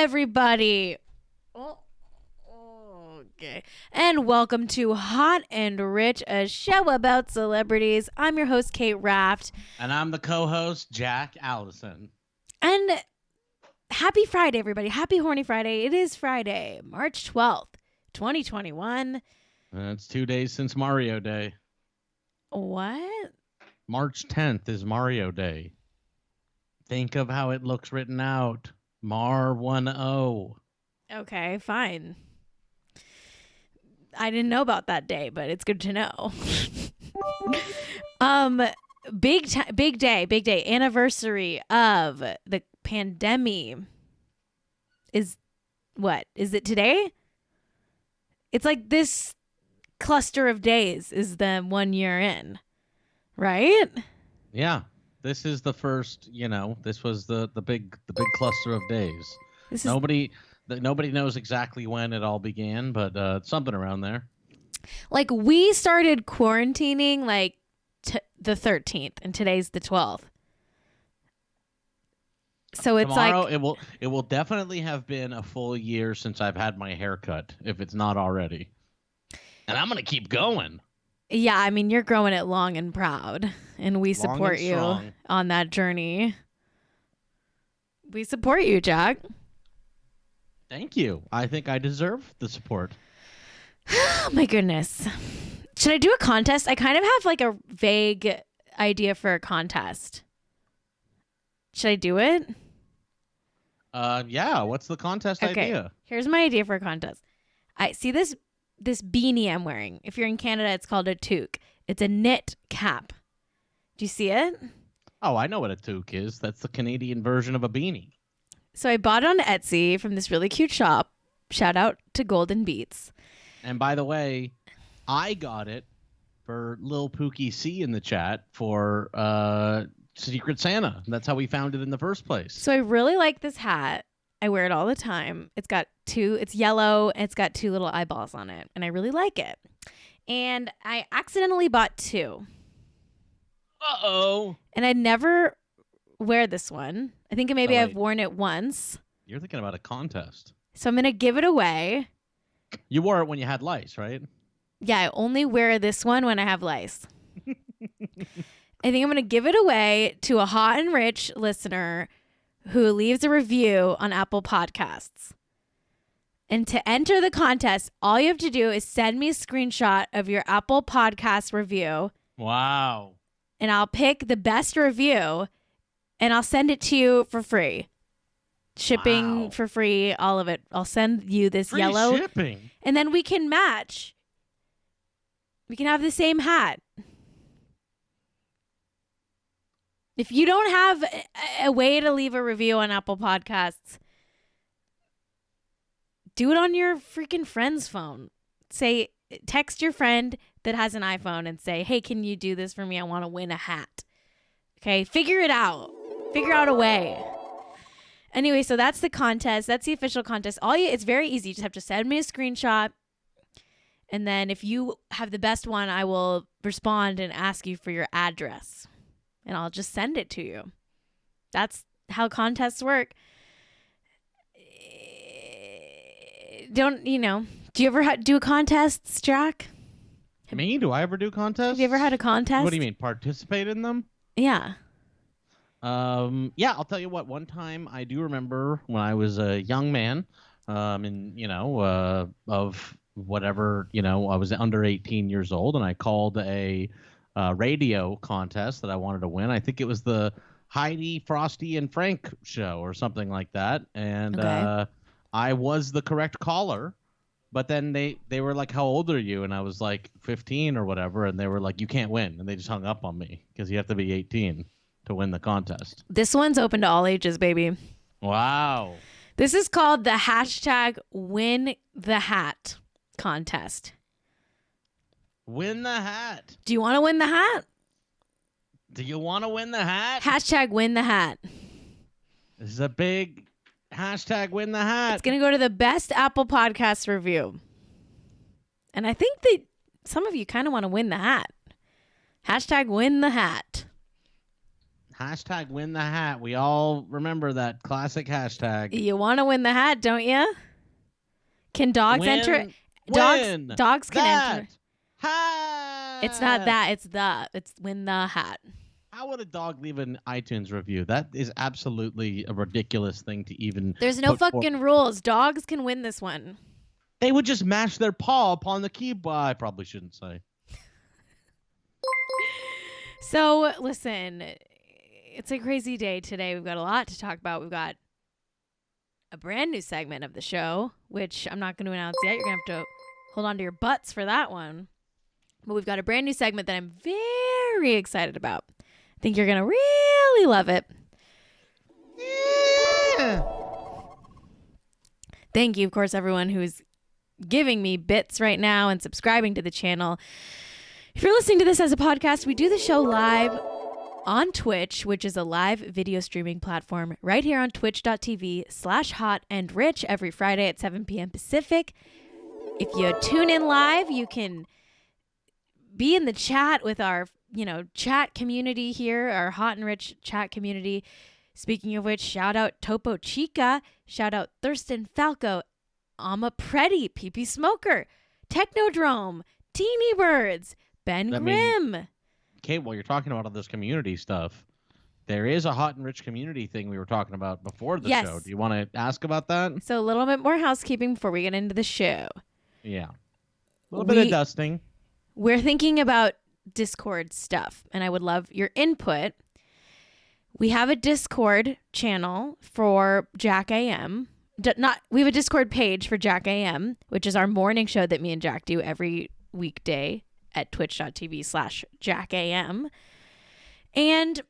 everybody. Okay. And welcome to Hot and Rich, a show about celebrities. I'm your host, Cait Raft. And I'm the co-host, Jack Allison. And happy Friday, everybody. Happy Horny Friday. It is Friday, March 12th, 2021. It's 2 days since Mario Day. What? March 10th is Mario Day. Think of how it looks written out. Mar-10. Okay, fine. I didn't know about that day, but it's good to know. Big day, anniversary of the pandemic. Is it today? It's like this cluster of days is the 1 year in, right? Yeah, this is the first. This was the big cluster of days. Nobody knows exactly when it all began, but something around there. Like we started quarantining like the 13th, and today's the 12th. So it's tomorrow, like it will definitely have been a full year since I've had my hair cut, if it's not already. And I'm gonna keep going. Yeah, I mean you're growing it long and proud, and we support you on that journey. We support you, Jack. Thank you. I think I deserve the support. Oh my goodness. Should I do a contest? I kind of have like a vague idea for a contest. Should I do it? Yeah. What's the contest idea? Here's my idea for a contest. I see this beanie I'm wearing. If you're in Canada, it's called a toque. It's a knit cap. Do you see it? Oh, I know what a toque is. That's the Canadian version of a beanie. So I bought it on Etsy from this really cute shop. Shout out to Golden Beats. And by the way, I got it for Lil Pookie C in the chat for Secret Santa. That's how we found it in the first place. So I really like this hat. I wear it all the time. It's yellow, and it's got two little eyeballs on it, and I really like it. And I accidentally bought two. Uh-oh. And I never wear this one. I think maybe I've worn it once. You're thinking about a contest. So I'm going to give it away. You wore it when you had lice, right? Yeah, I only wear this one when I have lice. I think I'm going to give it away to a hot and rich listener who leaves a review on Apple Podcasts. And to enter the contest, all you have to do is send me a screenshot of your Apple Podcast review. Wow. And I'll pick the best review, and I'll send it to you for free. Shipping for free, all of it. I'll send you this free yellow. Shipping. And then we can match. We can have the same hat. If you don't have a way to leave a review on Apple Podcasts, do it on your freaking friend's phone. Text your friend that has an iPhone and say, hey, can you do this for me? I want to win a hat. Okay, figure it out. Figure out a way. Anyway, so that's the contest. That's the official contest. It's very easy. You just have to send me a screenshot. And then if you have the best one, I will respond and ask you for your address. And I'll just send it to you. That's how contests work. Do you ever do contests, Jack? Me? Do I ever do contests? Have you ever had a contest? What do you mean, participate in them? Yeah. Yeah, I'll tell you what. One time I do remember when I was a young man, of whatever, I was under 18 years old, and I called a radio contest that I wanted to win. I think it was the Heidi, Frosty, and Frank show or something like that. And I was the correct caller. But then they were like, how old are you? And I was like 15 or whatever. And they were like, you can't win. And they just hung up on me because you have to be 18 to win the contest. This one's open to all ages, baby. Wow. This is called the hashtag win the hat contest. Win the hat. Do you want to win the hat? Do you want to win the hat? Hashtag win the hat. This is a big hashtag win the hat. It's going to go to the best Apple Podcast review. And I think that some of you kind of want to win the hat. Hashtag win the hat. Hashtag win the hat. We all remember that classic hashtag. You want to win the hat, don't you? Can dogs enter? Dogs can enter. Hat. It's not that. It's win the hat. How would a dog leave an iTunes review? That is absolutely a ridiculous thing to even. There's no fucking rules. Dogs can win this one. They would just mash their paw upon the keyboard. I probably shouldn't say. So, listen, it's a crazy day today. We've got a lot to talk about. We've got a brand new segment of the show, which I'm not going to announce yet. You're going to have to hold on to your butts for that one. But we've got a brand new segment that I'm very excited about. I think you're going to really love it. Yeah. Thank you, of course, everyone who's giving me bits right now and subscribing to the channel. If you're listening to this as a podcast, we do the show live on Twitch, which is a live video streaming platform right here on twitch.tv/hotandrich every Friday at 7 p.m. Pacific. If you tune in live, you can be in the chat with our, chat community here, our Hot and Rich chat community. Speaking of which, shout out Topo Chica, shout out Thurston Falco, Amma Preddy, PP Smoker, Technodrome, Teeny Birds, Ben Grimm. Cait, while you're talking about all this community stuff, there is a Hot and Rich community thing we were talking about before the show. Do you want to ask about that? So a little bit more housekeeping before we get into the show. Yeah. A little bit of dusting. We're thinking about Discord stuff, and I would love your input. We have a Discord channel for Jack AM. We have a Discord page for Jack AM, which is our morning show that me and Jack do every weekday at twitch.tv/JackAM. And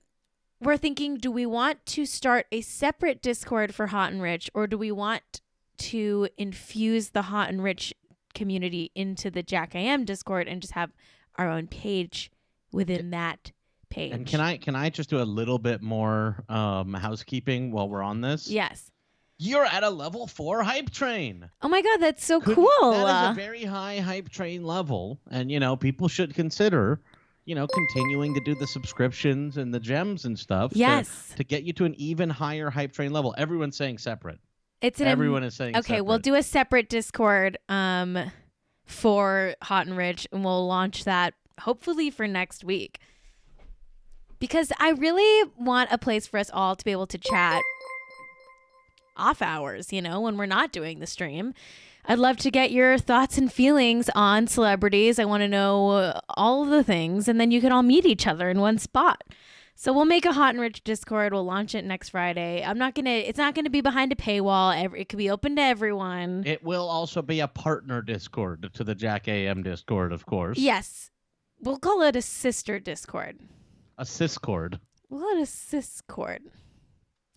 we're thinking, do we want to start a separate Discord for Hot and Rich, or do we want to infuse the Hot and Rich community into the Jack AM Discord and just have our own page within that page? And can I just do a little bit more housekeeping while we're on this? Yes. You're at a level 4 hype train. Oh my God, that's so cool. That is a very high hype train level. And, people should consider, continuing to do the subscriptions and the gems and stuff. Yes. To get you to an even higher hype train level. Everyone's saying separate. Everyone is saying okay, separate. We'll do a separate Discord for Hot and Rich, and we'll launch that hopefully for next week. Because I really want a place for us all to be able to chat off hours, when we're not doing the stream. I'd love to get your thoughts and feelings on celebrities. I want to know all of the things, and then you can all meet each other in one spot. So we'll make a Hot and Rich Discord. We'll launch it next Friday. It's not gonna be behind a paywall. It could be open to everyone. It will also be a partner Discord to the Jack AM Discord, of course. Yes. We'll call it a sister Discord. A Siscord. We'll call it a Siscord.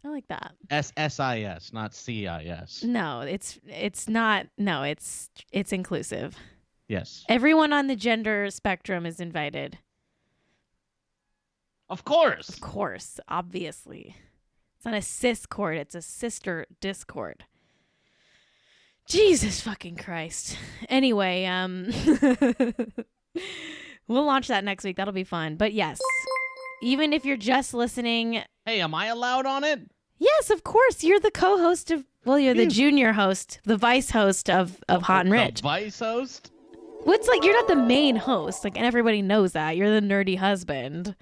I like that. SSIS, not CIS. No, it's not. No, it's inclusive. Yes. Everyone on the gender spectrum is invited. Of course. Of course, obviously. It's not a Siscord, it's a sister Discord. Jesus fucking Christ. Anyway, we'll launch that next week. That'll be fun. But yes, even if you're just listening. Hey, am I allowed on it? Yes, of course. You're the co-host of, you're the junior host, the vice host of Hot and Rich. The vice host? What's you're not the main host. And everybody knows that. You're the nerdy husband.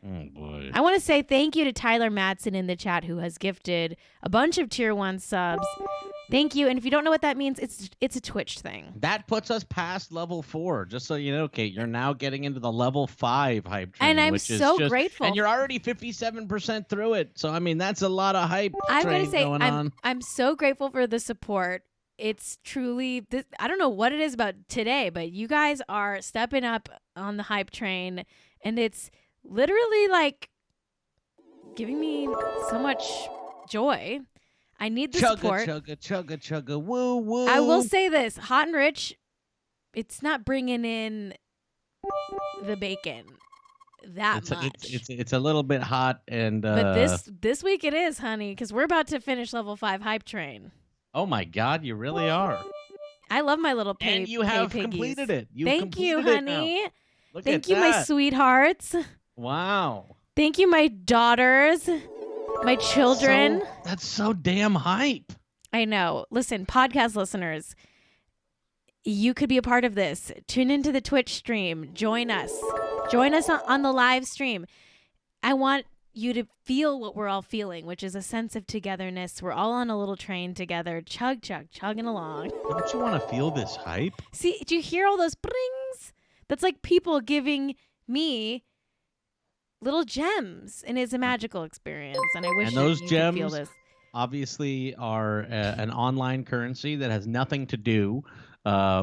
Oh, boy. I want to say thank you to Tyler Madsen in the chat, who has gifted a bunch of tier 1 subs. Thank you. And if you don't know what that means, it's a Twitch thing. That puts us past level 4. Just so you know, Cait, you're now getting into the level 5 hype train. And I'm so grateful. And you're already 57% through it. So, I mean, that's a lot of hype going on. I'm so grateful for the support. It's truly, I don't know what it is about today, but you guys are stepping up on the hype train. And it's literally giving me so much joy. I need the support. Chugga, woo, woo. I will say this, Hot and Rich, it's not bringing in the bacon that much. It's a little bit hot and. But this week it is, honey, because we're about to finish level 5 hype train. Oh my God, you really are. I love my little and you have completed it. Thank you, honey. Look Thank at you, that. my sweethearts. Wow. Thank you, my daughters, my children. That's so damn hype. I know. Listen, podcast listeners, you could be a part of this. Tune into the Twitch stream. Join us. Join us on the live stream. I want you to feel what we're all feeling, which is a sense of togetherness. We're all on a little train together, chugging along. Don't you want to feel this hype? See, do you hear all those brings? That's like people giving me little gems, and it's a magical experience. And I wish and those you gems could feel this. Obviously are an online currency that has nothing to do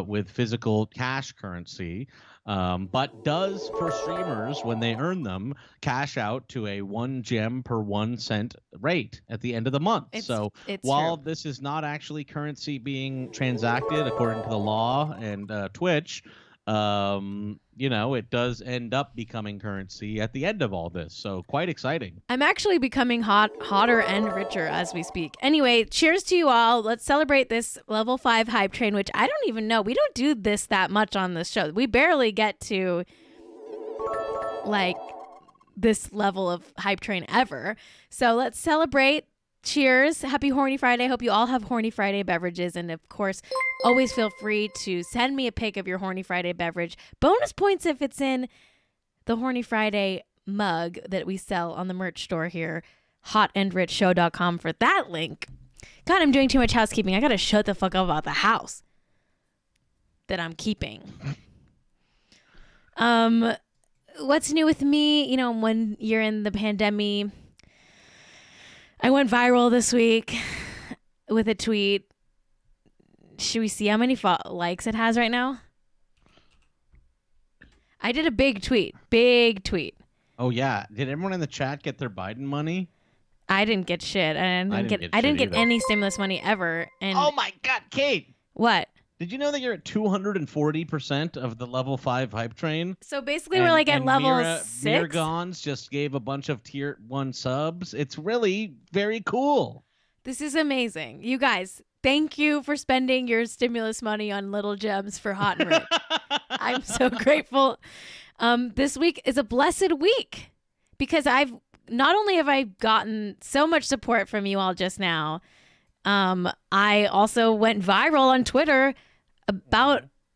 with physical cash currency, but does for streamers when they earn them cash out to a 1 gem per 1 cent rate at the end of the month. It's while true. this is not actually currency being transacted according to the law and Twitch, it does end up becoming currency at the end of all this. So quite exciting. I'm actually becoming hotter and richer as we speak. Anyway, cheers to you all. Let's celebrate this level 5 hype train, which I don't even know. We don't do this that much on this show. We barely get to like this level of hype train ever. So let's celebrate. Cheers. Happy Horny Friday. Hope you all have Horny Friday beverages. And of course, always feel free to send me a pic of your Horny Friday beverage. Bonus points if it's in the Horny Friday mug that we sell on the merch store here, hotandrichshow.com for that link. God, I'm doing too much housekeeping. I got to shut the fuck up about the house that I'm keeping. What's new with me? When you're in the pandemic, I went viral this week with a tweet. Should we see how many likes it has right now? I did a big tweet. Oh yeah, did everyone in the chat get their Biden money? I didn't get shit. I didn't get any stimulus money ever. And oh my God, Cait! What? Did you know that you're at 240% of the level 5 hype train? So basically, we're like at level 6. Miragons just gave a bunch of tier 1 subs. It's really very cool. This is amazing, you guys. Thank you for spending your stimulus money on little gems for Hot and Rich. I'm so grateful. This week is a blessed week because not only have I gotten so much support from you all just now, I also went viral on Twitter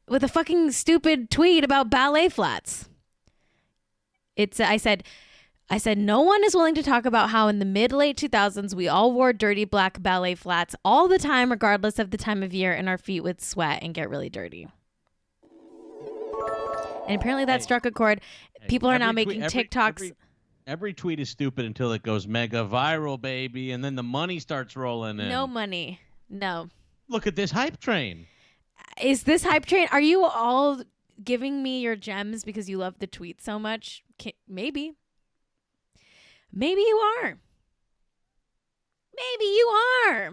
with a fucking stupid tweet about ballet flats. I said no one is willing to talk about how in the mid-late 2000s we all wore dirty black ballet flats all the time, regardless of the time of year, and our feet would sweat and get really dirty. And apparently that struck a chord. People are now making TikToks. Every tweet is stupid until it goes mega viral, baby, and then the money starts rolling in. No money. No. Look at this hype train. Is this hype train? Are you all giving me your gems because you love the tweet so much? Maybe. Maybe you are. Maybe you are.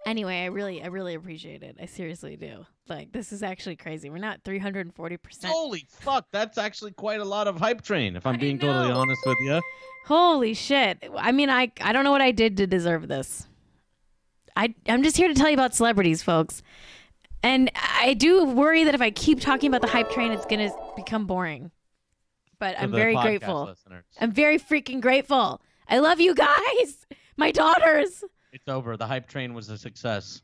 Anyway, I really appreciate it. I seriously do. Like, this is actually crazy. We're not 340%. Holy fuck, that's actually quite a lot of hype train, if I'm being totally honest with you. Holy shit. I mean, I don't know what I did to deserve this. I'm just here to tell you about celebrities, folks. And I do worry that if I keep talking about the hype train, it's going to become boring. But I'm very grateful. Listeners. I'm very freaking grateful. I love you guys. My daughters. It's over. The hype train was a success.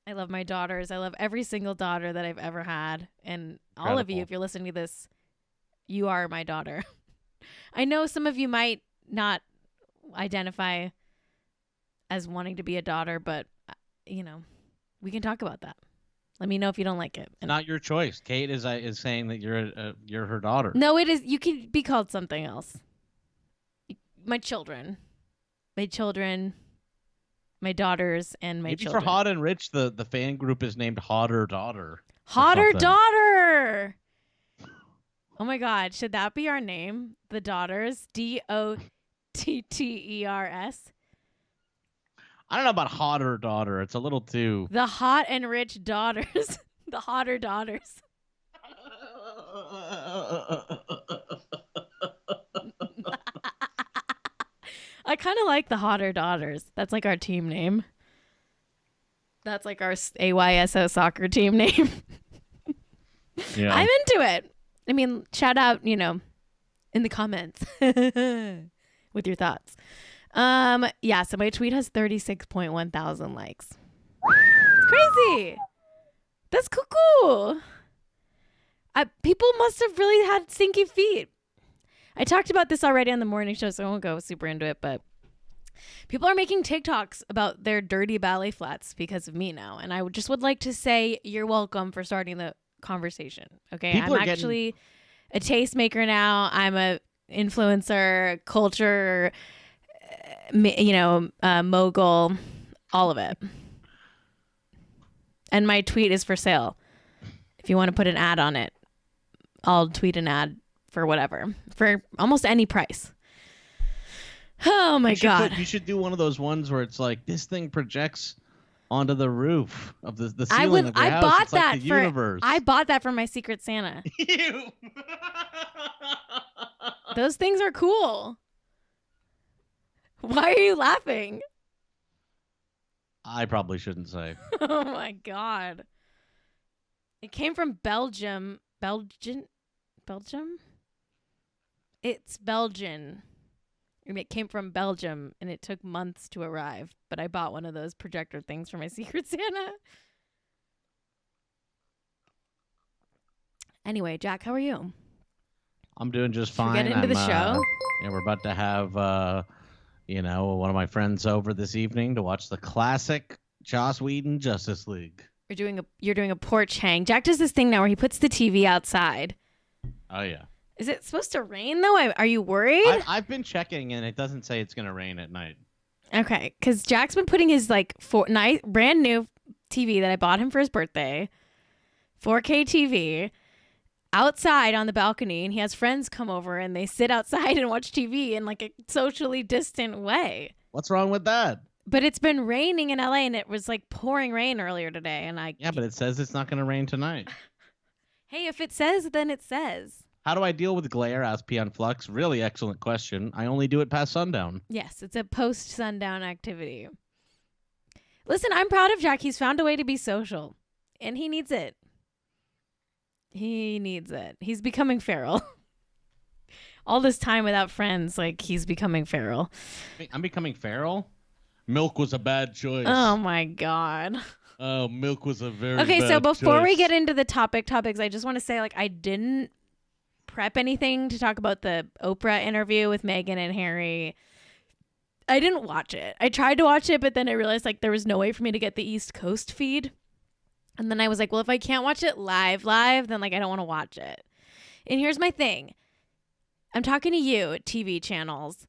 I love my daughters. I love every single daughter that I've ever had. And Incredible. all of you, if you're listening to this, you are my daughter. I know some of you might not identify as wanting to be a daughter, but, we can talk about that. Let me know if you don't like it. It's not your choice. Cait is saying that you're her daughter. No, it is. You can be called something else. My children, my daughters, and my Maybe children. for Hot and Rich, the fan group is named Hotter Daughter. Hotter Daughter. Oh my God, should that be our name? The Daughters. DOTTERS. I don't know about Hotter Daughter. It's a little too. The Hot and Rich Daughters. The Hotter Daughters. I kind of like the Hotter Daughters. That's like our team name. That's like our AYSO soccer team name. Yeah. I'm into it. I mean, shout out, in the comments with your thoughts. Yeah, so my tweet has 36.1 thousand likes. It's crazy. That's cool. People must have really had stinky feet. I talked about this already on the morning show, so I won't go super into it, but people are making TikToks about their dirty ballet flats because of me now. And I just would like to say you're welcome for starting the conversation. Okay. I'm actually a tastemaker now. I'm a influencer, culture, mogul, all of it. And my tweet is for sale. If you want to put an ad on it, I'll tweet an ad for whatever, for almost any price. Oh my God. You should do one of those ones where it's like this thing projects onto the roof of the ceiling of your house. Bought it's that like the for universe. I bought that for my Secret Santa. Ew. Those things are cool. Why are you laughing? I probably shouldn't say. Oh my God. It came from Belgium. Belgium? It's Belgian. And it came from Belgium, and it took months to arrive. But I bought one of those projector things for my Secret Santa. Anyway, Jack, how are you? I'm doing just fine. Get into the show. Yeah, we're about to have, one of my friends over this evening to watch the classic Joss Whedon Justice League. You're doing a porch hang. Jack does this thing now where he puts the TV outside. Oh yeah. Is it supposed to rain though? Are you worried? I've been checking and it doesn't say it's gonna rain at night. Okay, because Jack's been putting his brand new TV that I bought him for his birthday, 4K TV, outside on the balcony, and he has friends come over and they sit outside and watch TV in like a socially distant way. What's wrong with that? But it's been raining in LA and it was like pouring rain earlier today, and Yeah, but it says it's not gonna rain tonight. Hey, if it says, then it says. How do I deal with glare? Asked P on Flux. Really excellent question. I only do it past sundown. Yes, it's a post-sundown activity. Listen, I'm proud of Jack. He's found a way to be social, and he needs it. He needs it. He's becoming feral. All this time without friends, like, he's becoming feral. I'm becoming feral? Milk was a bad choice. Oh, my God. Oh, milk was a very Okay, bad so before choice. we get into the topics, I just want to say, like, I didn't prep anything to talk about the Oprah interview with Meghan and Harry. I didn't watch it. I tried to watch it, but then I realized like there was no way for me to get the East Coast feed. And then I was like, well, if I can't watch it live, then like I don't want to watch it. And here's my thing. I'm talking to you, TV channels.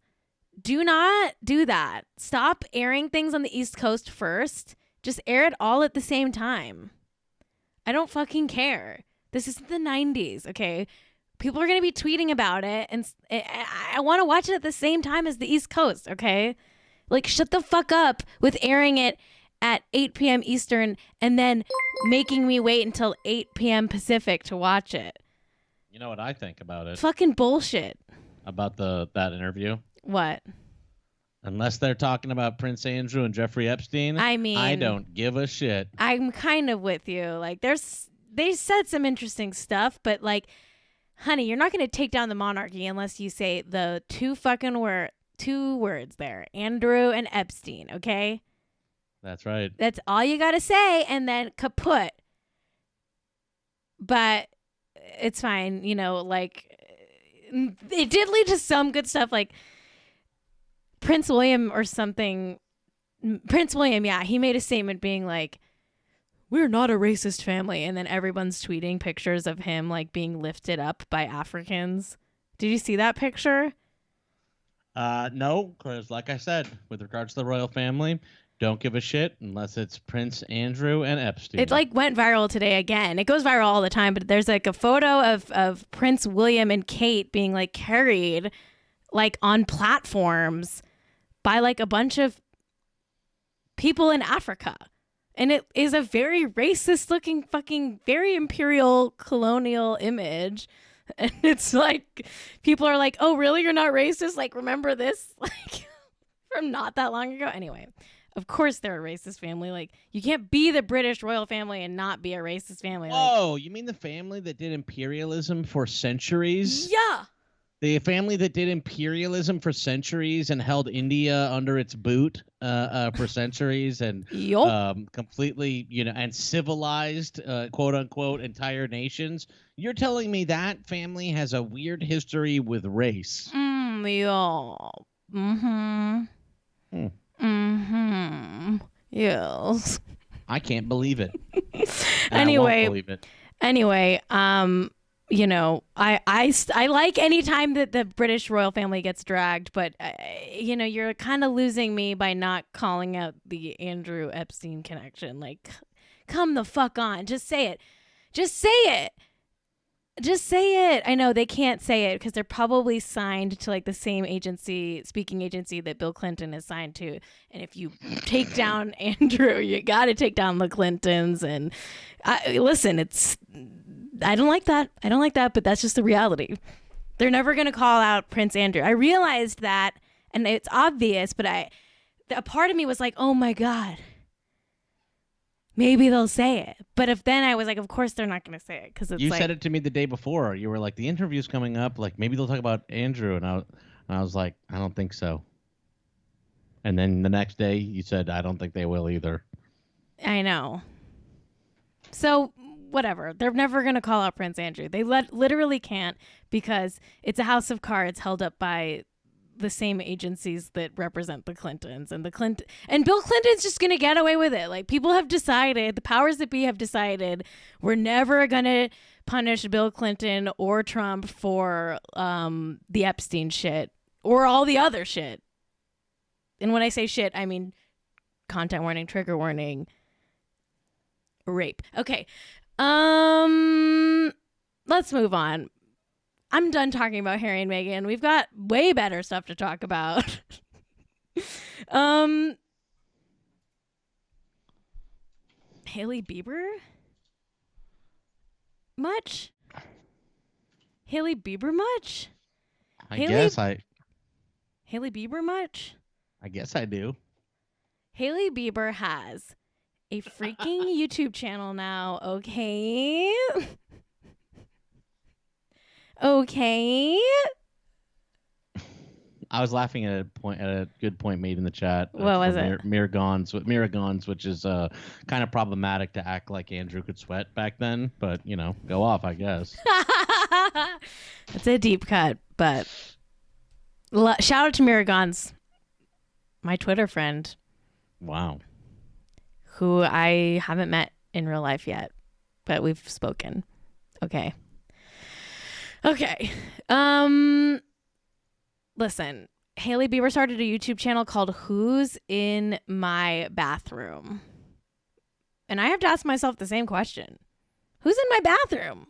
Do not do that. Stop airing things on the East Coast first. Just air it all at the same time. I don't fucking care. This is the 90s, okay? People are going to be tweeting about it, and I want to watch it at the same time as the East Coast, okay? Like, shut the fuck up with airing it at 8 p.m. Eastern and then making me wait until 8 p.m. Pacific to watch it. You know what I think about it? Fucking bullshit. About that interview? What? Unless they're talking about Prince Andrew and Jeffrey Epstein, I mean, I don't give a shit. I'm kind of with you. Like, they said some interesting stuff, but like, honey, you're not going to take down the monarchy unless you say the two words there, Andrew and Epstein, okay? That's right. That's all you got to say, and then kaput. But it's fine, like, it did lead to some good stuff, like Prince William, yeah, he made a statement being like, we're not a racist family. And then everyone's tweeting pictures of him like being lifted up by Africans. Did you see that picture? No, because like I said, with regards to the royal family, don't give a shit unless it's Prince Andrew and Epstein. It like went viral today again. It goes viral all the time, but there's like a photo of Prince William and Cait being like carried like on platforms by like a bunch of people in Africa. And it is a very racist looking fucking very imperial colonial image. And it's like people are like, oh really, you're not racist? Like, remember this? Like from not that long ago. Anyway, of course they're a racist family. Like, you can't be the British royal family and not be a racist family. Whoa, you mean the family that did imperialism for centuries? Yeah. The family that did imperialism for centuries and held India under its boot for centuries and Yup. completely, and civilized, quote unquote, entire nations. You're telling me that family has a weird history with race? Yeah. Mm-hmm. Hmm. Mm-hmm. Yes. I can't believe it. Anyway, I won't believe it. Anyway, I like any time that the British royal family gets dragged, but you're kind of losing me by not calling out the Andrew Epstein connection. Like, come the fuck on, just say it, just say it. Just say it. I know they can't say it because they're probably signed to like the same speaking agency that Bill Clinton is signed to. And if you take down Andrew, you got to take down the Clintons. And listen, I don't like that. I don't like that, but that's just the reality. They're never going to call out Prince Andrew. I realized that, and it's obvious, but a part of me was like, oh my God. Maybe they'll say it. But if then I was like, of course they're not going to say it because it's You like, said it to me the day before. You were like, the interview's coming up. Like, maybe they'll talk about Andrew. And I was like, I don't think so. And then the next day you said, I don't think they will either. I know. So whatever. They're never going to call out Prince Andrew. They literally can't because it's a house of cards held up by the same agencies that represent the Clintons and Bill Clinton's just going to get away with it. Like, people have decided, the powers that be have decided we're never going to punish Bill Clinton or Trump for the Epstein shit or all the other shit. And when I say shit, I mean content warning, trigger warning, rape. Okay. Let's move on. I'm done talking about Harry and Meghan. We've got way better stuff to talk about. Hailey Bieber? Much? Hailey Bieber much? Hailey Bieber much? I guess I do. Hailey Bieber has a freaking YouTube channel now, okay? Okay. I was laughing at a good point made in the chat. What was it? Mira Gons, which is kind of problematic to act like Andrew could sweat back then, but go off, I guess. It's a deep cut, but shout out to Mira Gons, my Twitter friend. Wow. Who I haven't met in real life yet, but we've spoken. Okay. Listen, Hailey Bieber started a YouTube channel called Who's in My Bathroom? And I have to ask myself the same question. Who's in my bathroom?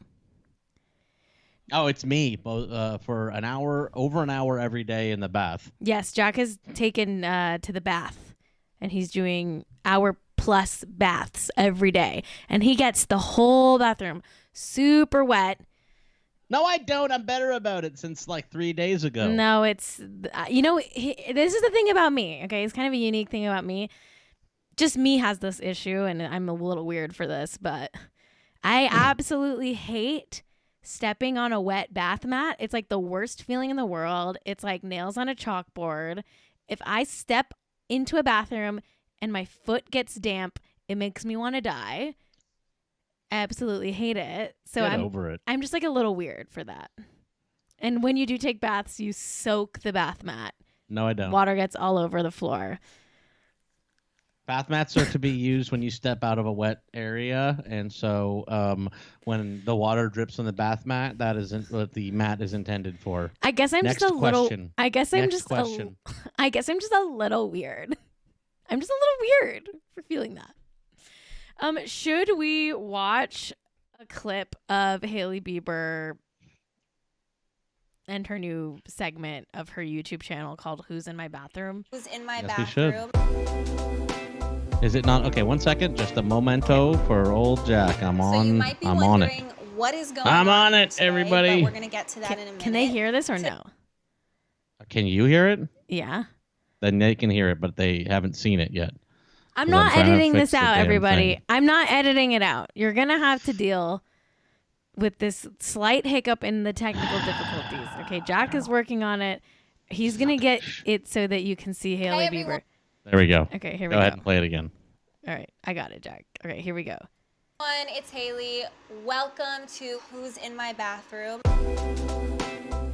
Oh, it's me for over an hour every day in the bath. Yes, Jack has taken to the bath and he's doing hour plus baths every day. And he gets the whole bathroom super wet. No, I don't. I'm better about it since like 3 days ago. No, it's, this is the thing about me, okay? It's kind of a unique thing about me. Just me has this issue, and I'm a little weird for this, but I absolutely hate stepping on a wet bath mat. It's like the worst feeling in the world. It's like nails on a chalkboard. If I step into a bathroom and my foot gets damp, it makes me want to die. Absolutely hate it. So Get over it. I'm just like a little weird for that. And when you do take baths, you soak the bath mat. No, I don't. Water gets all over the floor. Bath mats are to be used when you step out of a wet area, and so when the water drips on the bath mat, that isn't what the mat is intended for. I guess I'm Next just a little. question. I guess I'm Next just. question. I guess I'm just a little weird. I'm just a little weird for feeling that. Should we watch a clip of Hailey Bieber and her new segment of her YouTube channel called Who's in My Bathroom? Who's in my Yes, bathroom? Is it not? Okay, 1 second. Just a memento for old Jack. I'm So on. you might be I'm on it. wondering what is going I'm on it, today, everybody. But we're gonna get to that in a minute. Can they hear this or no? Can you hear it? Yeah. Then they can hear it, but they haven't seen it yet. I'm 'Cause not I'm trying to editing fix this the out, damn everybody. thing. I'm not editing it out. You're going to have to deal with this slight hiccup in the technical difficulties. Okay, Jack is working on it. He's going to get it so that you can see Hailey Bieber. There we go. Okay, here we Go go. ahead and play it again. All right, I got it, Jack. Okay, here we go. It's Hailey. Welcome to Who's in My Bathroom.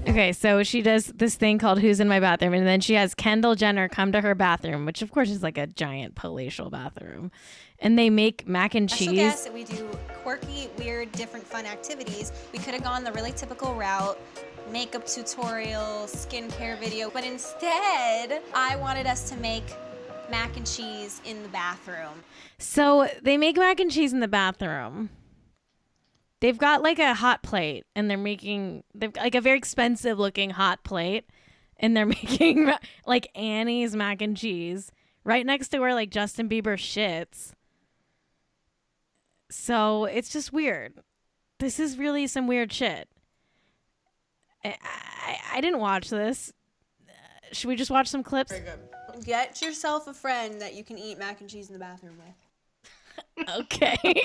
Okay, so she does this thing called Who's in My Bathroom, and then she has Kendall Jenner come to her bathroom, which of course is like a giant palatial bathroom, and they make mac and Special cheese. guest, we do quirky, weird, different, fun activities. We could have gone the really typical route, makeup tutorial, skincare video, but instead, I wanted us to make mac and cheese in the bathroom. So they make mac and cheese in the bathroom. They've got like a hot plate, and they've got like a very expensive looking hot plate, and they're making like Annie's mac and cheese right next to where like Justin Bieber shits. So it's just weird. This is really some weird shit. I didn't watch this. Should we just watch some clips? Very good. Get yourself a friend that you can eat mac and cheese in the bathroom with. Okay.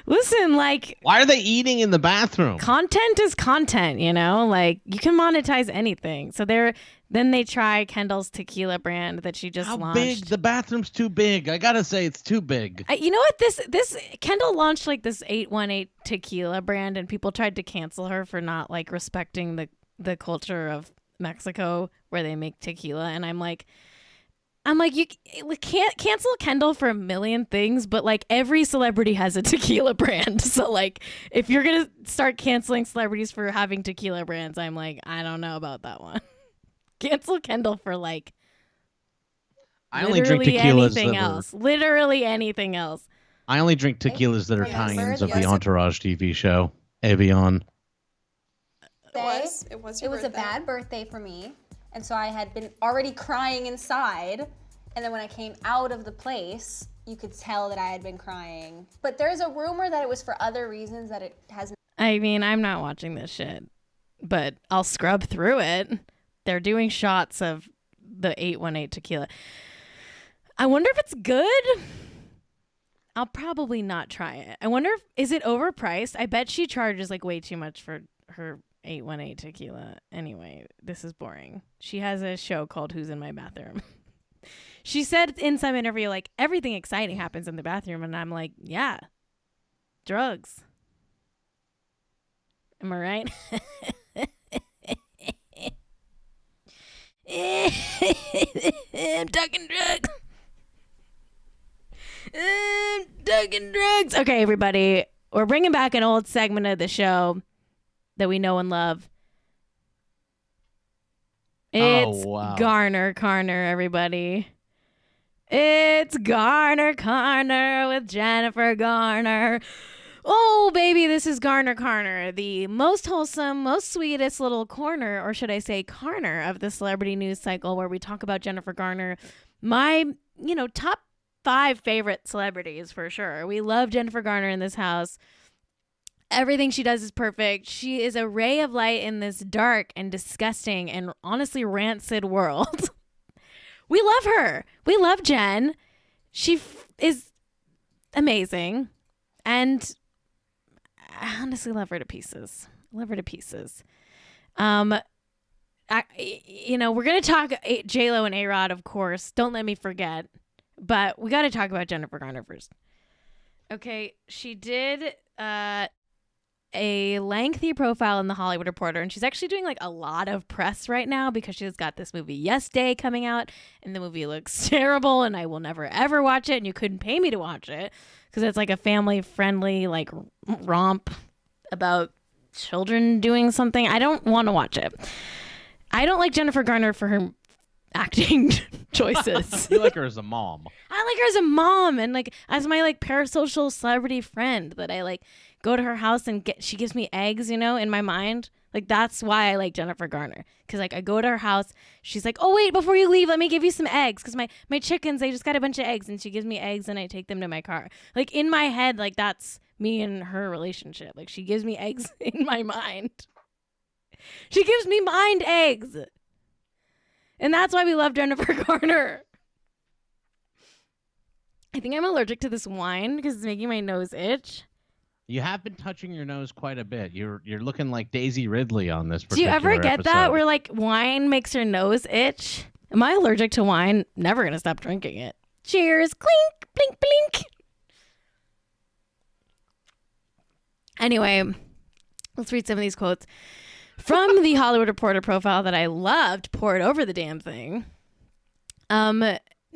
Listen, like, Why are they eating in the bathroom? content is content, you know? Like, you can monetize anything. So then they try Kendall's tequila brand that she just How launched. big? The bathroom's too big. I gotta say, it's too big. You know what? This Kendall launched like this 818 tequila brand, and people tried to cancel her for not like respecting the culture of Mexico where they make tequila. And I'm like, you can't cancel Kendall for a million things, but like every celebrity has a tequila brand. So like if you're going to start canceling celebrities for having tequila brands, I'm like, I don't know about that one. Cancel Kendall for like I only drink tequilas anything else. Literally anything else. I only drink tequilas that are Yeah, tie-ins of yes. the Entourage TV show, Evian. It was a bad birthday for me, and so I had been already crying inside, and then when I came out of the place, you could tell that I had been crying. But there's a rumor that it was for other reasons that it hasn't. I mean, I'm not watching this shit, but I'll scrub through it. They're doing shots of the 818 tequila. I wonder if it's good. I'll probably not try it. I wonder is it overpriced? I bet she charges like way too much for her 818 tequila. Anyway, this is boring. She has a show called Who's in My Bathroom. She said in some interview, like, everything exciting happens in the bathroom. And I'm like, yeah, drugs. Am I right? I'm talking drugs. I'm talking drugs. Okay, everybody. We're bringing back an old segment of the show that we know and love. It's Garner Carner, everybody. It's Garner Carner with Jennifer Garner. Oh, baby, this is Garner Carner, the most wholesome, most sweetest little corner, or should I say Carner, of the celebrity news cycle where we talk about Jennifer Garner. My, top 5 favorite celebrities for sure. We love Jennifer Garner in this house. Everything she does is perfect. She is a ray of light in this dark and disgusting and honestly rancid world. We love her. We love Jen. She is amazing. And I honestly love her to pieces. We're going to talk JLo and ARod, of course. Don't let me forget. But we got to talk about Jennifer Garner first. Okay, she did a lengthy profile in The Hollywood Reporter, and she's actually doing like a lot of press right now because she's got this movie Yes Day coming out, and the movie looks terrible, and I will never ever watch it, and you couldn't pay me to watch it because it's like a family-friendly like romp about children doing something. I don't want to watch it. I don't like Jennifer Garner for her acting choices. You like her as a mom. I like her as a mom and like as my like parasocial celebrity friend that I like go to her house and she gives me eggs, in my mind. Like that's why I like Jennifer Garner. Cause like I go to her house, she's like, oh wait, before you leave, let me give you some eggs. Cause my chickens, they just got a bunch of eggs and she gives me eggs and I take them to my car. Like in my head, like that's me and her relationship. Like she gives me eggs in my mind. She gives me mind eggs. And that's why we love Jennifer Garner. I think I'm allergic to this wine because it's making my nose itch. You have been touching your nose quite a bit. You're looking like Daisy Ridley on this Do you particular ever get episode. that where like wine makes your nose itch? Am I allergic to wine? Never gonna stop drinking it. Cheers. Clink, blink, blink. Anyway, let's read some of these quotes from the Hollywood Reporter profile that I loved. Poured over the damn thing.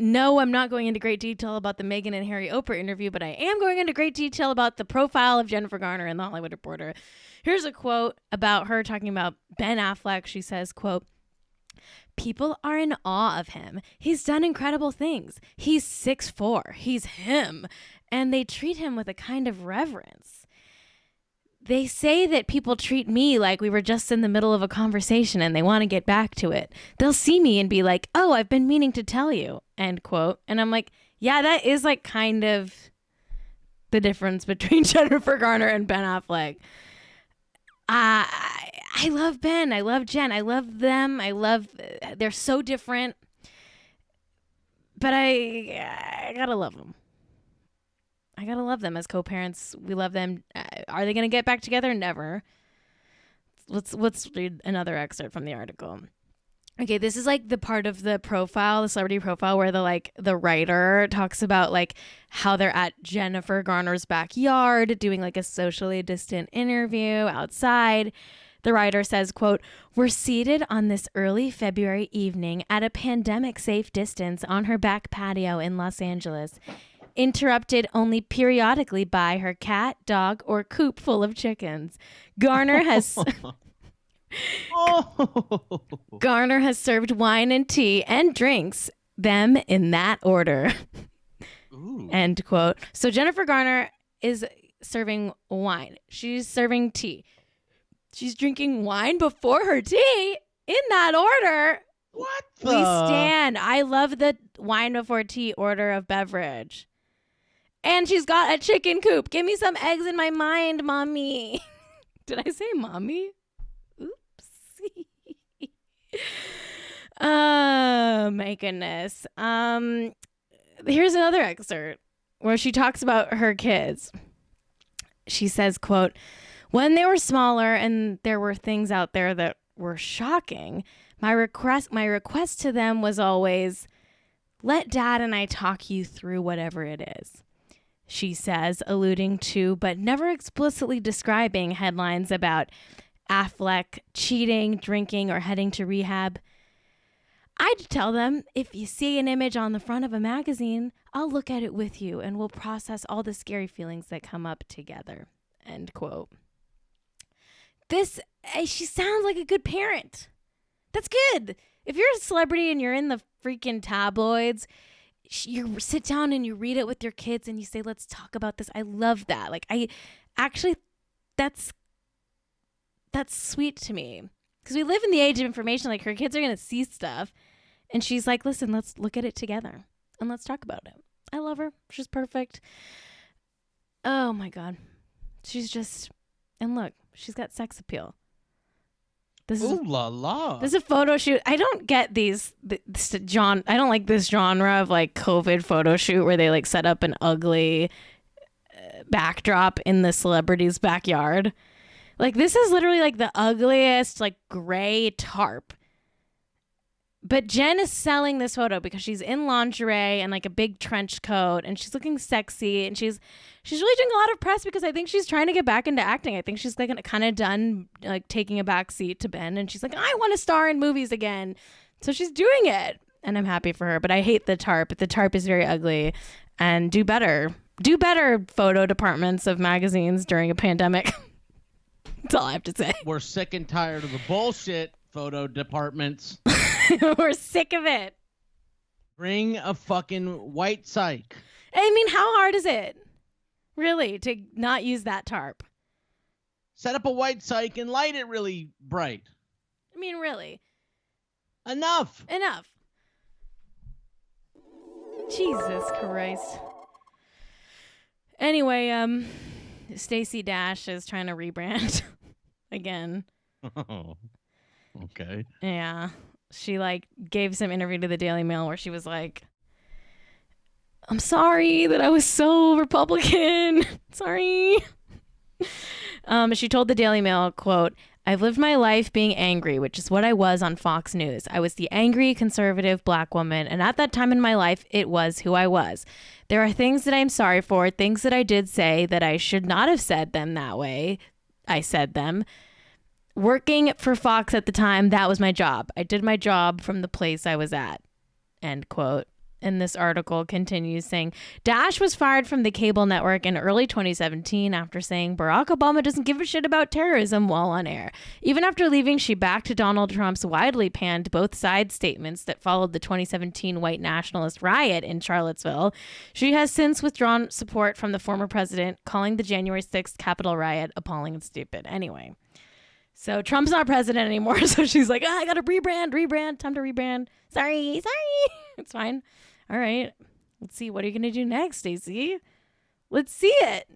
No, I'm not going into great detail about the Meghan and Harry Oprah interview, but I am going into great detail about the profile of Jennifer Garner in the Hollywood Reporter. Here's a quote about her talking about Ben Affleck. She says, quote, "People are in awe of him. He's done incredible things. He's 6'4". He's him. And they treat him with a kind of reverence. They say that people treat me like we were just in the middle of a conversation and they want to get back to it. They'll see me and be like, oh, I've been meaning to tell you," end quote. And I'm like, yeah, that is like kind of the difference between Jennifer Garner and Ben Affleck. I love Ben. I love Jen. I love them. They're so different. But I gotta love them. I gotta love them as co-parents. We love them. Are they gonna get back together? Never. Let's read another excerpt from the article. Okay, this is like the part of the profile, the celebrity profile, where the writer talks about like how they're at Jennifer Garner's backyard doing like a socially distant interview outside. The writer says, quote, "We're seated on this early February evening at a pandemic-safe distance on her back patio in Los Angeles, interrupted only periodically by her cat, dog, or coop full of chickens. Garner has Garner has served wine and tea and drinks them in that order." Ooh. End quote. So Jennifer Garner is serving wine. She's serving tea. She's drinking wine before her tea in that order. What We stand. I love the wine before tea order of beverage. And she's got a chicken coop. Give me some eggs in my mind, mommy. Did I say mommy? Oops. Oh, my goodness. Here's another excerpt where she talks about her kids. She says, quote, "When they were smaller and there were things out there that were shocking, my request to them was always, let Dad and I talk you through whatever it is," she says, alluding to, but never explicitly describing, headlines about Affleck cheating, drinking, or heading to rehab. "I'd tell them, if you see an image on the front of a magazine, I'll look at it with you and we'll process all the scary feelings that come up together," end quote. She sounds like a good parent. That's good. If you're a celebrity and you're in the freaking tabloids, you sit down and you read it with your kids and you say, let's talk about this. I love that. Like, that's sweet to me. Because we live in the age of information. Like, her kids are going to see stuff. And she's like, listen, let's look at it together and let's talk about it. I love her. She's perfect. Oh, my God. She's just, and look, she's got sex appeal. Ooh la la. This is a photo shoot. I don't get I don't like this genre of like COVID photo shoot where they like set up an ugly backdrop in the celebrity's backyard. Like, this is literally like the ugliest like gray tarp. But Jen is selling this photo because she's in lingerie and like a big trench coat and she's looking sexy and she's really doing a lot of press because I think she's trying to get back into acting. I think she's like kind of done like taking a back seat to Ben and she's like, I want to star in movies again. So she's doing it and I'm happy for her, but I hate the tarp. The tarp is very ugly and do better photo departments of magazines during a pandemic. That's all I have to say. We're sick and tired of the bullshit photo departments. We're sick of it. Bring a fucking white psych. I mean, how hard is it, really, to not use that tarp? Set up a white psych and light it really bright. I mean, really. Enough. Jesus Christ. Anyway, Stacey Dash is trying to rebrand again. Oh, okay. Yeah. She like gave some interview to the Daily Mail where she was like, I'm sorry that I was so Republican. Sorry. She told the Daily Mail, quote, "I've lived my life being angry, which is what I was on Fox News. I was the angry, conservative black woman, and at that time in my life, it was who I was. There are things that I'm sorry for, things that I did say that I should not have said them that way. I said them. Working for Fox at the time, that was my job. I did my job from the place I was at," end quote. And this article continues saying, Dash was fired from the cable network in early 2017 after saying Barack Obama doesn't give a shit about terrorism while on air. Even after leaving, she backed Donald Trump's widely panned both sides statements that followed the 2017 white nationalist riot in Charlottesville. She has since withdrawn support from the former president, calling the January 6th Capitol riot appalling and stupid. Anyway, so Trump's not president anymore, so she's like, I gotta rebrand, time to rebrand. Sorry. It's fine. All right. Let's see. What are you going to do next, Stacey? Let's see it.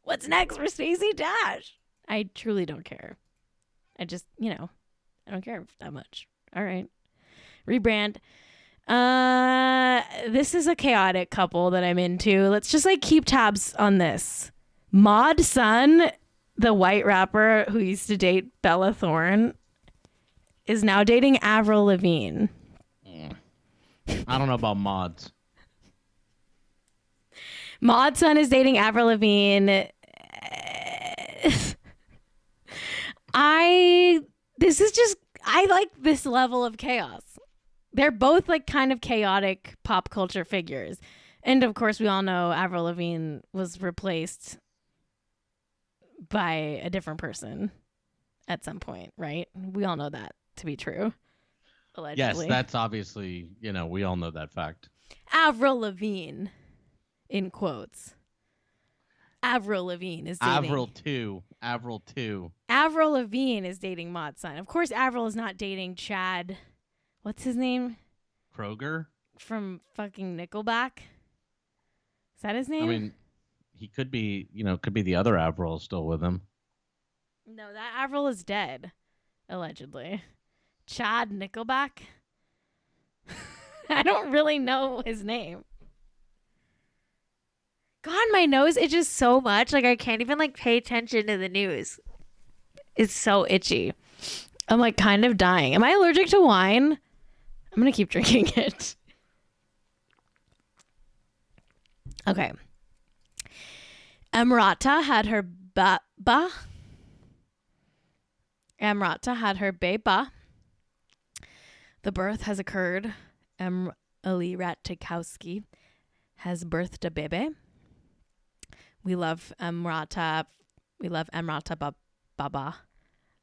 What's next for Stacey Dash? I truly don't care. I just, I don't care that much. All right. Rebrand. This is a chaotic couple that I'm into. Let's just keep tabs on this. Mod Sun, the white rapper who used to date Bella Thorne, is now dating Avril Lavigne. I don't know about mods. Mod Sun is dating Avril Lavigne. I like this level of chaos. They're both kind of chaotic pop culture figures. And of course, we all know Avril Lavigne was replaced by a different person at some point, right? We all know that to be true. Allegedly. Yes, that's obviously, we all know that fact. Avril Lavigne, in quotes. Avril Lavigne is dating. Avril 2. Avril Lavigne is dating Mod Sun. Of course, Avril is not dating Chad. What's his name? Kroger? From fucking Nickelback. Is that his name? I mean, he could be, could be the other Avril still with him. No, that Avril is dead, allegedly. Chad Nickelback? I don't really know his name. God, my nose itches so much. I can't even pay attention to the news. It's so itchy. I'm kind of dying. Am I allergic to wine? I'm going to keep drinking it. Okay. Emrata had her beba. The birth has occurred. Emratabebe has birthed a baby. We love Emrata. We love Emratabebe,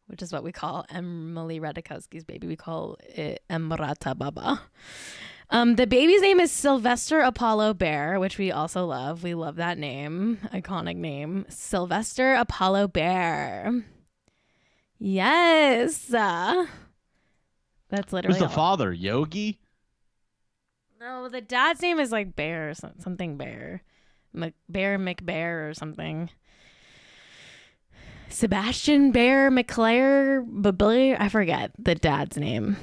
which is what we call Emily Ratajkowski's baby. We call it Emratabebe. The baby's name is Sylvester Apollo Bear, which we also love. We love that name. Iconic name. Sylvester Apollo Bear. Yes. That's literally Who's the father? Yogi? No, the dad's name is Bear or something Bear. Bear McBear or something. Sebastian Bear McClare. I forget the dad's name.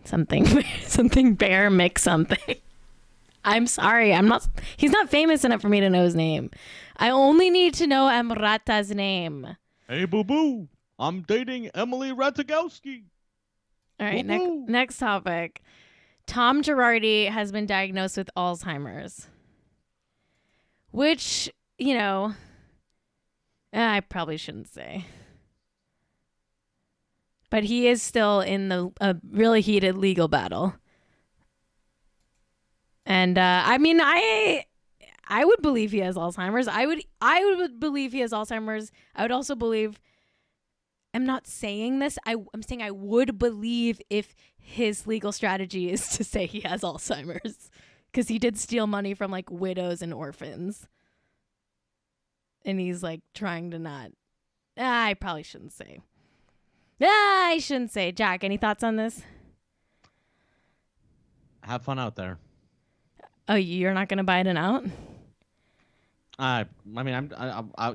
Something Bear Mc something. I'm sorry. He's not famous enough for me to know his name. I only need to know Emrata's name. Hey, boo-boo. I'm dating Emily Ratajkowski. All right, next topic. Tom Girardi has been diagnosed with Alzheimer's, which, I probably shouldn't say. But he is still in a really heated legal battle. And I would believe he has Alzheimer's. I would believe he has Alzheimer's. I would also believe, I'm not saying this. I'm saying I would believe if his legal strategy is to say he has Alzheimer's, because he did steal money from widows and orphans. And he's trying to not. I probably shouldn't say. I shouldn't say. Jack, any thoughts on this? Have fun out there. Oh, you're not going to buy it out?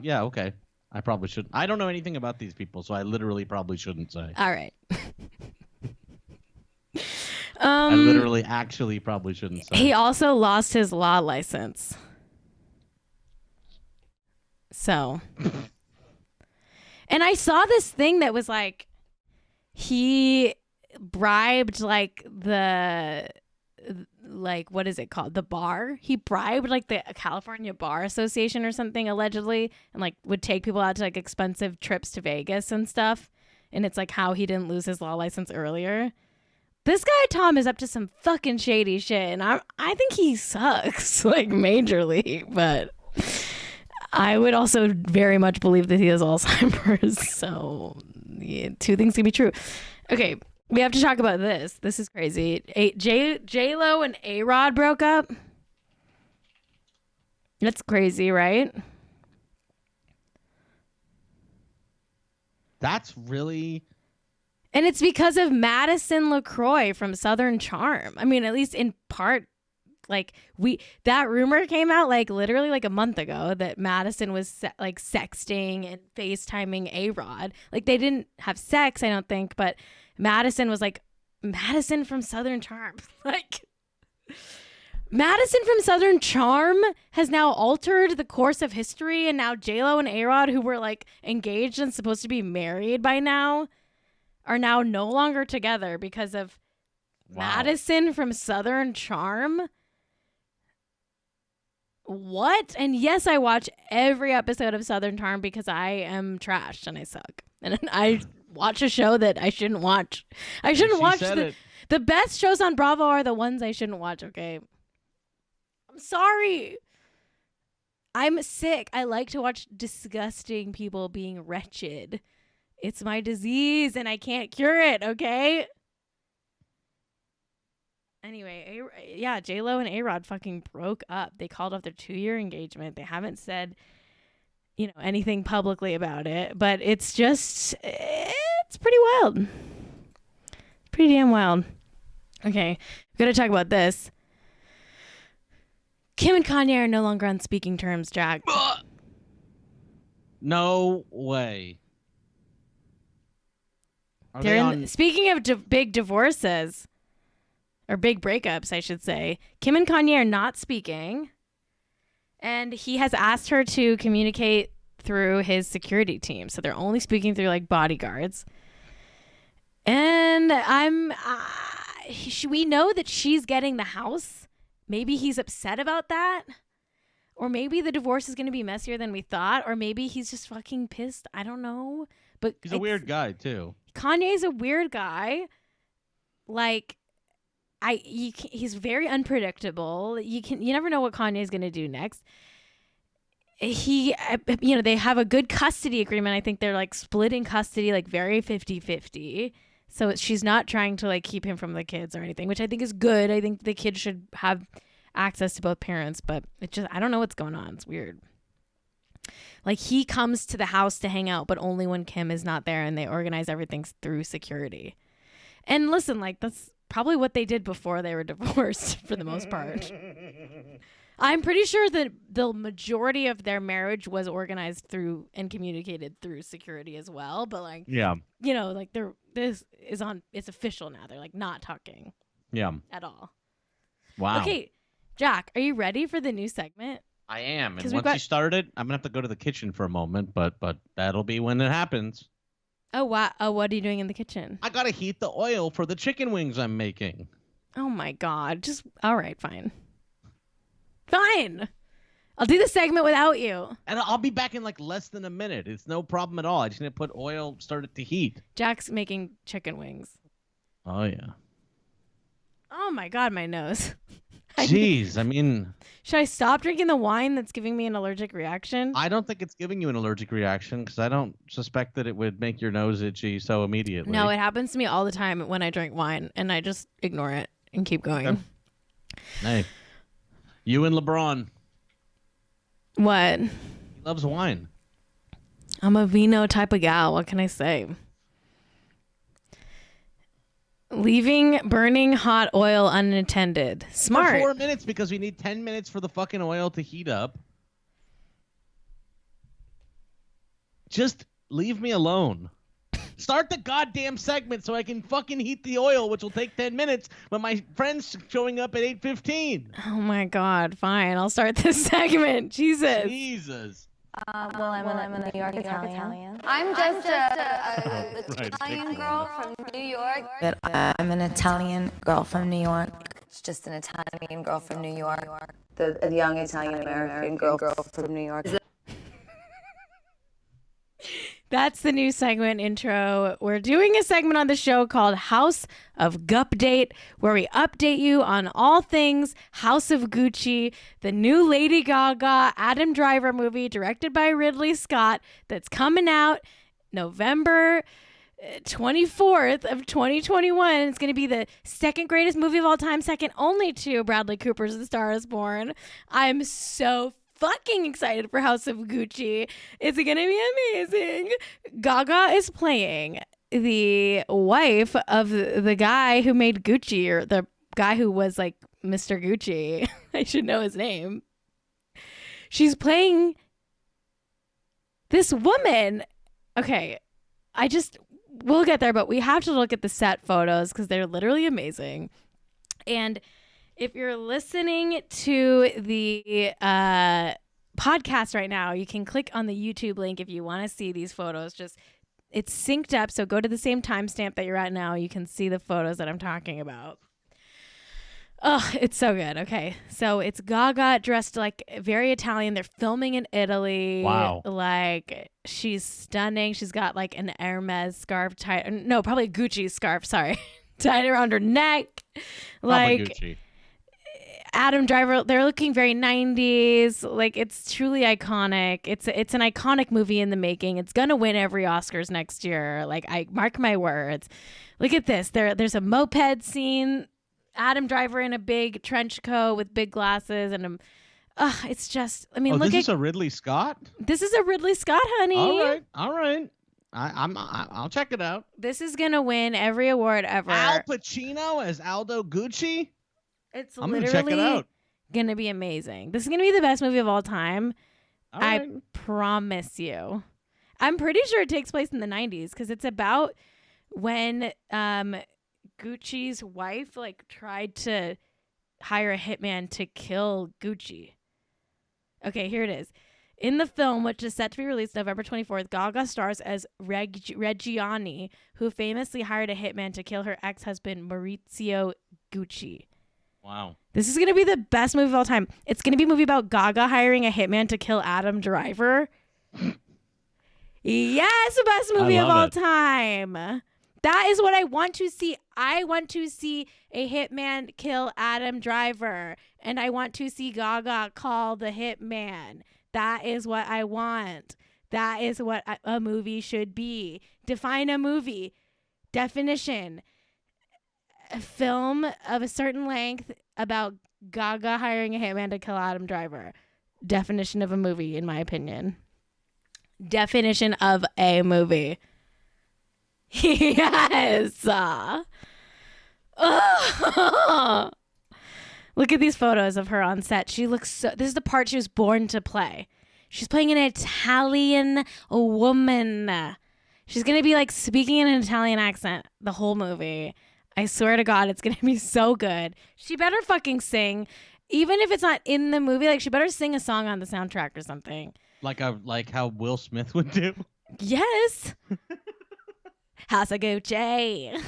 Yeah, okay. I probably should. I don't know anything about these people, so I literally probably shouldn't say. All right. I literally actually probably shouldn't say. He also lost his law license. So, And I saw this thing that was like, he bribed like what is it called? The bar. He bribed like the California Bar Association or something, allegedly, and like would take people out to like expensive trips to Vegas and stuff. And it's like how he didn't lose his law license earlier. This guy Tom is up to some fucking shady shit, and I think he sucks like majorly. But I would also very much believe that he has Alzheimer's. So yeah, two things can be true. Okay, we have to talk about this. This is crazy. JLo and ARod broke up. That's crazy, right? That's really... And it's because of Madison LaCroix from Southern Charm. I mean, at least in part, like that rumor came out like literally like a month ago that Madison was like sexting and FaceTiming ARod. Like they didn't have sex, I don't think, but Madison was like, Madison from Southern Charm. Like Madison from Southern Charm has now altered the course of history, and now JLo and ARod, who were like engaged and supposed to be married by now, are now no longer together because of Madison from Southern Charm. What? And yes, I watch every episode of Southern Charm because I am trashed and I suck. And I watch a show that I shouldn't watch. I shouldn't watch the best shows on Bravo are the ones I shouldn't watch, okay? I'm sorry. I'm sick. I like to watch disgusting people being wretched. It's my disease and I can't cure it, okay? Anyway, yeah, JLo and ARod fucking broke up. They called off their 2-year engagement. They haven't said, anything publicly about it, but it's pretty wild. Pretty damn wild. Okay, we're going to talk about this. Kim and Kanye are no longer on speaking terms, Jack. No way. Speaking of big divorces, or big breakups, I should say, Kim and Kanye are not speaking, and he has asked her to communicate through his security team. So they're only speaking through like bodyguards. And we know that she's getting the house. Maybe he's upset about that. Or maybe the divorce is going to be messier than we thought. Or maybe he's just fucking pissed. I don't know. But he's a weird guy too. Kanye's a weird guy. Like, he's very unpredictable. You never know what Kanye's going to do next. They have a good custody agreement. I think they're like splitting custody, like very 50-50. So she's not trying to like keep him from the kids or anything, which I think is good. I think the kids should have access to both parents, but I don't know what's going on. It's weird. Like he comes to the house to hang out, but only when Kim is not there, and they organize everything through security. And listen, like that's probably what they did before they were divorced for the most part. I'm pretty sure that the majority of their marriage was organized through and communicated through security as well. But like, yeah, like it's official now. They're like not talking. Yeah. At all. Wow. Okay, Jack, are you ready for the new segment? I am. And once you start it, I'm gonna have to go to the kitchen for a moment, but that'll be when it happens. Oh wow! Oh, what are you doing in the kitchen? I gotta heat the oil for the chicken wings I'm making. Oh my god! All right, fine. Fine. I'll do the segment without you. And I'll be back in like less than a minute. It's no problem at all. I just need to put oil, start it to heat. Jack's making chicken wings. Oh yeah. Oh my god, my nose. Jeez, I mean... Should I stop drinking the wine that's giving me an allergic reaction? I don't think it's giving you an allergic reaction because I don't suspect that it would make your nose itchy so immediately. No, it happens to me all the time when I drink wine, and I just ignore it and keep going. Okay. Hey, you and LeBron. What? He loves wine. I'm a vino type of gal. What can I say? Leaving burning hot oil unattended. Smart. For 4 minutes because we need 10 minutes for the fucking oil to heat up. Just leave me alone. Start the goddamn segment so I can fucking heat the oil, which will take 10 minutes when my friend's showing up at 8:15. Oh my god, fine. I'll start this segment. Jesus. Well, I'm a New York Italian. I'm just a Italian girl from New York. But I'm an Italian girl from New York. It's just an Italian girl from New York. A young Italian American girl from New York. That's the new segment intro. We're doing a segment on the show called House of Gupdate, where we update you on all things House of Gucci, the new Lady Gaga Adam Driver movie directed by Ridley Scott that's coming out November 24th of 2021. It's going to be the second greatest movie of all time, second only to Bradley Cooper's The Star is Born. I'm so fucking excited for House of Gucci. It's gonna be amazing. Gaga is playing the wife of the guy who made Gucci, or the guy who was like Mr. Gucci. I should know his name. She's playing this woman. Okay, we'll get there, but we have to look at the set photos because they're literally amazing. And if you're listening to the podcast right now, you can click on the YouTube link if you want to see these photos. It's synced up, so go to the same timestamp that you're at now. You can see the photos that I'm talking about. Oh, it's so good. Okay, so it's Gaga dressed like very Italian. They're filming in Italy. Wow. Like, she's stunning. She's got like an Hermes scarf tied. No, probably a Gucci scarf. Sorry. Tied around her neck. Probably Like Gucci. Adam Driver, they're looking very 90s. Like, it's truly iconic. It's an iconic movie in the making. It's gonna win every Oscars next year. Like, I mark my words. Look at this. There's a moped scene. Adam Driver in a big trench coat with big glasses, and it's just. I mean, this is a Ridley Scott. This is a Ridley Scott, honey. All right. I'll check it out. This is gonna win every award ever. Al Pacino as Aldo Gucci. It's I'm gonna literally check it out. Gonna be amazing. This is gonna be the best movie of all time. All right. I promise you. I'm pretty sure it takes place in the 90s because it's about when Gucci's wife like tried to hire a hitman to kill Gucci. Okay, here it is. In the film, which is set to be released November 24th, Gaga stars as Reggiani, who famously hired a hitman to kill her ex-husband Maurizio Gucci. Wow. This is going to be the best movie of all time. It's going to be a movie about Gaga hiring a hitman to kill Adam Driver. Yes, the best movie of all time. That is what I want to see. I want to see a hitman kill Adam Driver. And I want to see Gaga call the hitman. That is what I want. That is what a movie should be. Define a movie. Definition. A film of a certain length about Gaga hiring a hitman to kill Adam Driver. Definition of a movie, in my opinion. Definition of a movie. Yes. Look at these photos of her on set. She looks so. This is the part she was born to play. She's playing an Italian woman. She's gonna be like speaking in an Italian accent the whole movie. I swear to God, it's going to be so good. She better fucking sing. Even if it's not in the movie, like, she better sing a song on the soundtrack or something. Like how Will Smith would do? Yes. House of Gucci.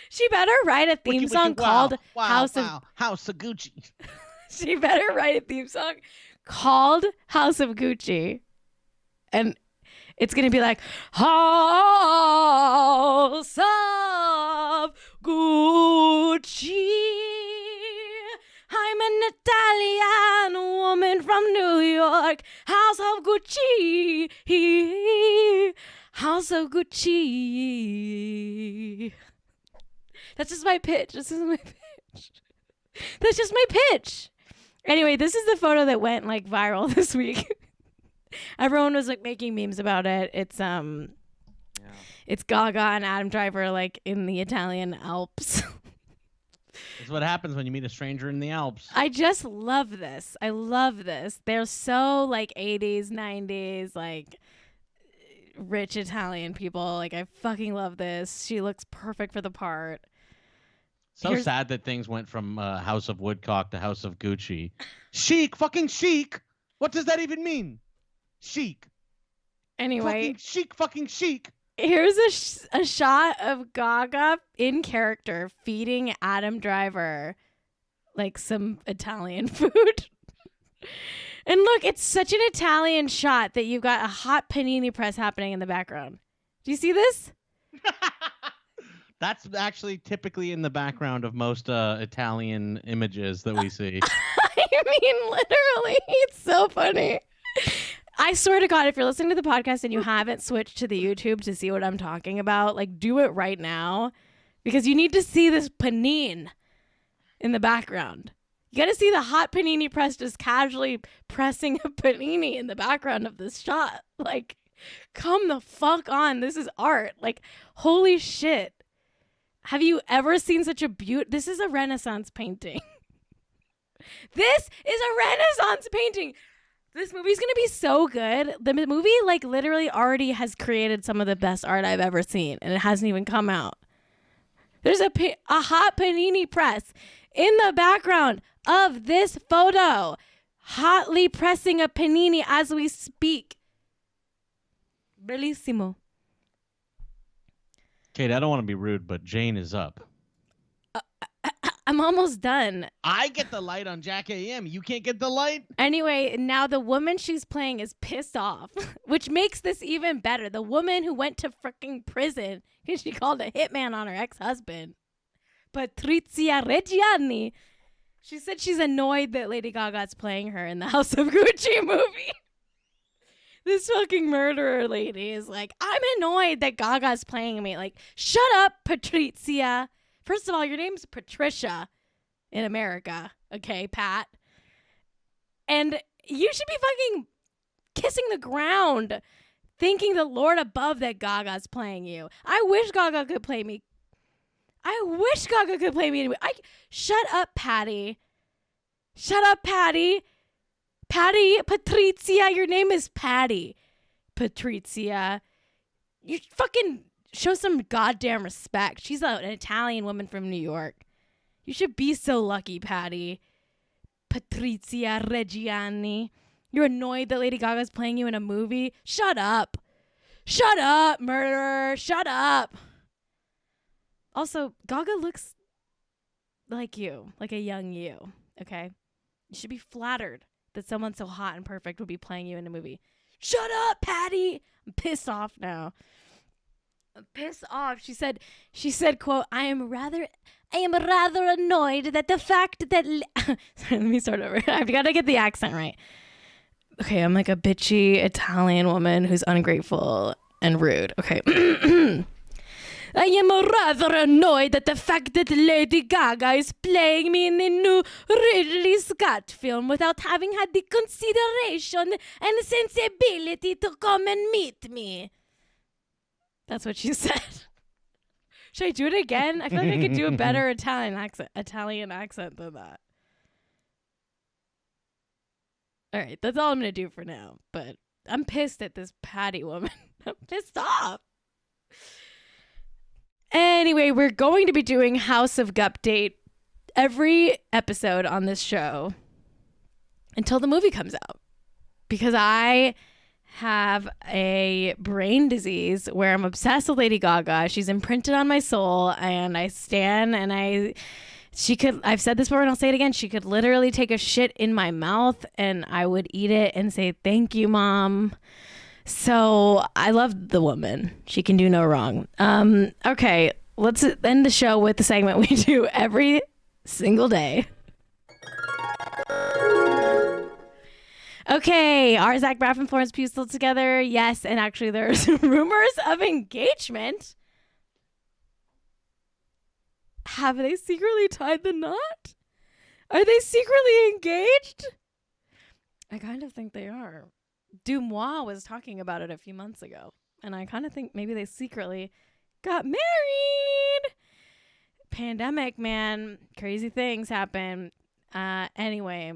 She better write a theme song called House of Gucci. She better write a theme song called House of Gucci. And it's going to be like, House of Gucci. I'm an Italian woman from New York. House of Gucci. House of Gucci. That's just my pitch. That's just my pitch. Anyway, this is the photo that went like viral this week. Everyone was like making memes about it. It's It's Gaga and Adam Driver like in the Italian Alps. That's what happens when you meet a stranger in the Alps. I just love this. I love this. They're so like 80s, 90s, like rich Italian people. Like, I fucking love this. She looks perfect for the part. Sad that things went from House of Woodcock to House of Gucci. Chic, fucking chic. What does that even mean? chic. Anyway, Fucking chic. here's a shot of Gaga in character feeding Adam Driver like some Italian food. And look, it's such an Italian shot that you've got a hot panini press happening in the background. Do you see this? That's actually typically in the background of most Italian images that we see. I mean, literally, it's so funny. I swear to God, if you're listening to the podcast and you haven't switched to the YouTube to see what I'm talking about, like, do it right now, because you need to see this panini in the background. You got to see the hot panini press just casually pressing a panini in the background of this shot. Like, come the fuck on. This is art. Like, holy shit. Have you ever seen such a beaut? This is a Renaissance painting. This is a Renaissance painting. This movie's going to be so good. The movie, like, literally already has created some of the best art I've ever seen, and it hasn't even come out. There's a hot panini press in the background of this photo, hotly pressing a panini as we speak. Bellissimo. Cait, I don't want to be rude, but Jane is up. I'm almost done. I get the light on Jack AM. You can't get the light? Anyway, now the woman she's playing is pissed off, which makes this even better. The woman who went to freaking prison because she called a hitman on her ex-husband, Patrizia Reggiani. She said she's annoyed that Lady Gaga's playing her in the House of Gucci movie. This fucking murderer lady is like, I'm annoyed that Gaga's playing me. Like, shut up, Patrizia. First of all, your name's Patricia in America. Okay, Pat. And you should be fucking kissing the ground, thanking the Lord above that Gaga's playing you. I wish Gaga could play me. Shut up, Patty. Shut up, Patty. Patty, Patrizia, your name is Patty. Patrizia. You fucking show some goddamn respect. She's an Italian woman from New York. You should be so lucky, Patty. Patrizia Reggiani. You're annoyed that Lady Gaga's playing you in a movie? Shut up. Shut up, murderer. Shut up. Also, Gaga looks like you, like a young you, okay? You should be flattered that someone so hot and perfect would be playing you in a movie. Shut up, Patty. I'm pissed off now. I'm pissed off. She said, quote, I am rather annoyed that the fact that Sorry, let me start over. I've got to get the accent right. Okay, I'm like a bitchy Italian woman who's ungrateful and rude. Okay. I am rather annoyed at the fact that Lady Gaga is playing me in the new Ridley Scott film without having had the consideration and sensibility to come and meet me. That's what she said. Should I do it again? I feel like I could do a better Italian accent than that. All right, that's all I'm going to do for now. But I'm pissed at this Patty woman. I'm pissed off. Anyway, we're going to be doing House of Gupdate every episode on this show until the movie comes out. Because I have a brain disease where I'm obsessed with Lady Gaga. She's imprinted on my soul, and I stand and I've said this before and I'll say it again. She could literally take a shit in my mouth and I would eat it and say, thank you, Mom. So I love the woman. She can do no wrong. Okay, let's end the show with the segment we do every single day. Okay, are Zach Braff and Florence Pugh still together? Yes, and actually there's rumors of engagement. Have they secretly tied the knot? Are they secretly engaged? I kind of think they are. Dumois was talking about it a few months ago, and I kind of think maybe they secretly got married. Pandemic, man. Crazy things happen. Anyway.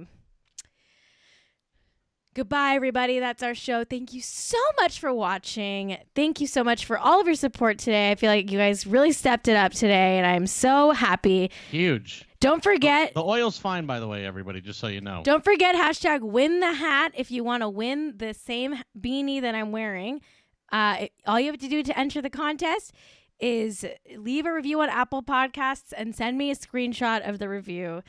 Goodbye, everybody. That's our show. Thank you so much for watching. Thank you so much for all of your support today. I feel like you guys really stepped it up today, and I'm so happy. Huge. Don't forget. The oil's fine, by the way, everybody, just so you know. Don't forget #win the hat if you want to win the same beanie that I'm wearing. All you have to do to enter the contest is leave a review on Apple Podcasts and send me a screenshot of the review.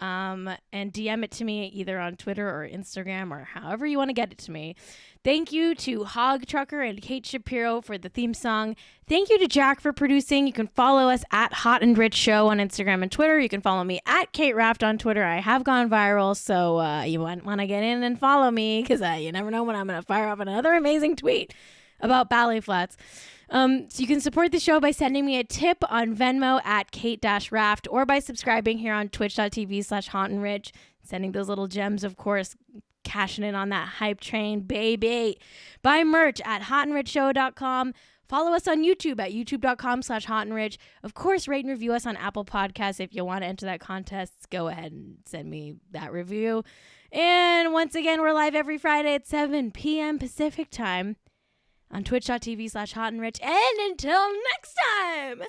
And DM it to me either on Twitter or Instagram or however you want to get it to me. Thank you to Hog Trucker and Cait Shapiro for the theme song. Thank you to Jack for producing. You can follow us at Hot and Rich Show on Instagram and Twitter. You can follow me at Cait Raft on Twitter. I have gone viral, so you want to get in and follow me because you never know when I'm going to fire off another amazing tweet about ballet flats. So you can support the show by sending me a tip on Venmo at Cait-Raft or by subscribing here on twitch.tv/hotandrich. Sending those little gems, of course, cashing in on that hype train, baby. Buy merch at hotandrichshow.com. Follow us on YouTube at youtube.com/hotandrich. Of course, rate and review us on Apple Podcasts. If you want to enter that contest, go ahead and send me that review. And once again, we're live every Friday at 7 p.m. Pacific time on twitch.tv/hotandrich. And until next time,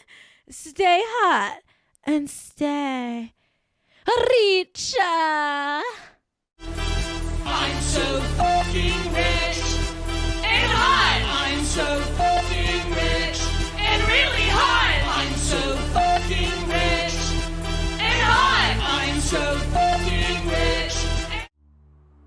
stay hot and stay rich.